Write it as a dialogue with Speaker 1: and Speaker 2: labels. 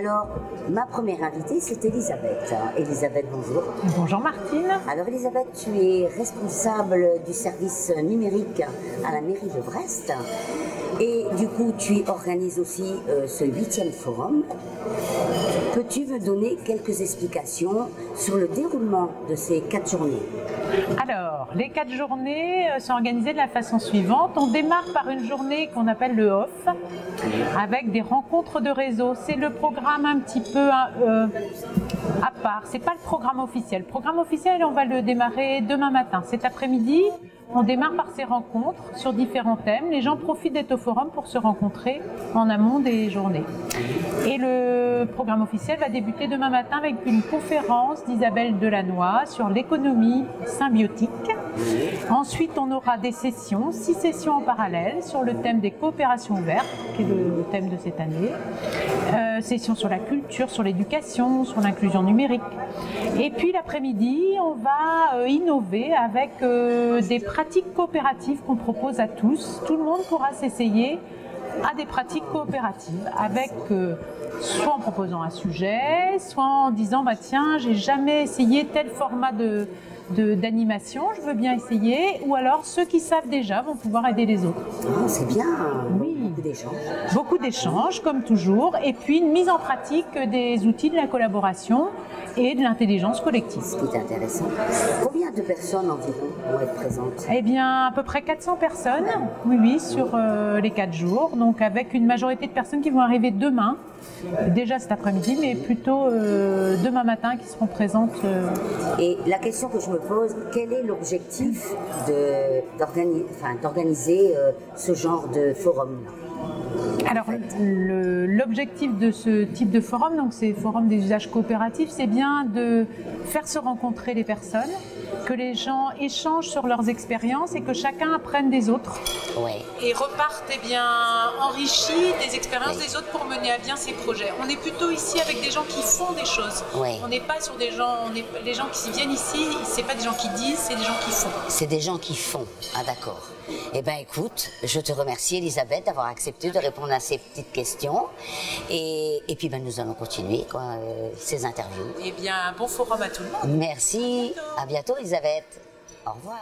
Speaker 1: Alors, ma première invitée, c'est Elisabeth. Elisabeth, bonjour.
Speaker 2: Bonjour Martine.
Speaker 1: Alors Elisabeth, tu es responsable du service numérique à la mairie de Brest. Et du coup, tu organises aussi ce 8e forum. Peux-tu me donner quelques explications sur le déroulement de ces 4 journées?
Speaker 2: Alors, les 4 journées sont organisées de la façon suivante. On démarre par une journée qu'on appelle le OFF, avec des rencontres de réseau. C'est le programme un petit peu à part. C'est pas le programme officiel. Le programme officiel, on va le démarrer demain matin. Cet après-midi, on démarre par ces rencontres sur différents thèmes. Les gens profitent d'être au forum pour se rencontrer en amont des journées. Et le programme officiel va débuter demain matin avec une conférence d'Isabelle Delannoy sur l'économie symbiotique. Ensuite, on aura des sessions, 6 sessions en parallèle sur le thème des coopérations ouvertes, qui est le thème de cette année. Sessions sur la culture, sur l'éducation, sur l'inclusion numérique. Et puis l'après-midi, on va innover avec des pratiques coopératives qu'on propose à tous. Tout le monde pourra s'essayer à des pratiques coopératives avec soit en proposant un sujet, soit en disant bah tiens, j'ai jamais essayé tel format d'animation, je veux bien essayer, ou alors ceux qui savent déjà vont pouvoir aider les autres.
Speaker 1: Oh, c'est bien,
Speaker 2: oui.
Speaker 1: Beaucoup d'échanges.
Speaker 2: Beaucoup d'échanges, comme toujours, et puis une mise en pratique des outils de la collaboration et de l'intelligence collective.
Speaker 1: Ce qui est intéressant. Combien de personnes environ vont être présentes?
Speaker 2: Eh bien, à peu près 400 personnes, oui, sur les 4 jours, donc avec une majorité de personnes qui vont arriver demain, déjà cet après-midi, mais plutôt demain matin qui seront présentes.
Speaker 1: Et la question que je me pose, quel est l'objectif d'organiser ce genre de forum?
Speaker 2: Alors, l'objectif de ce type de forum, donc ces forums des usages coopératifs, c'est bien de faire se rencontrer les personnes, que les gens échangent sur leurs expériences et que chacun apprenne des autres.
Speaker 1: Ouais.
Speaker 2: Et repartent bien enrichis des expériences des autres pour mener à bien ces projets. On est plutôt ici avec des gens qui font des choses.
Speaker 1: Ouais.
Speaker 2: On n'est pas sur des gens, les gens qui viennent ici, c'est pas des gens qui disent, c'est des gens qui font.
Speaker 1: C'est des gens qui font. Ah d'accord. Eh bien écoute, je te remercie Elisabeth d'avoir accepté de répondre à ces petites questions. Et puis ben, nous allons continuer ces interviews.
Speaker 2: Eh bien, bon forum à tout le monde.
Speaker 1: Merci. À bientôt Elisabeth. Au revoir.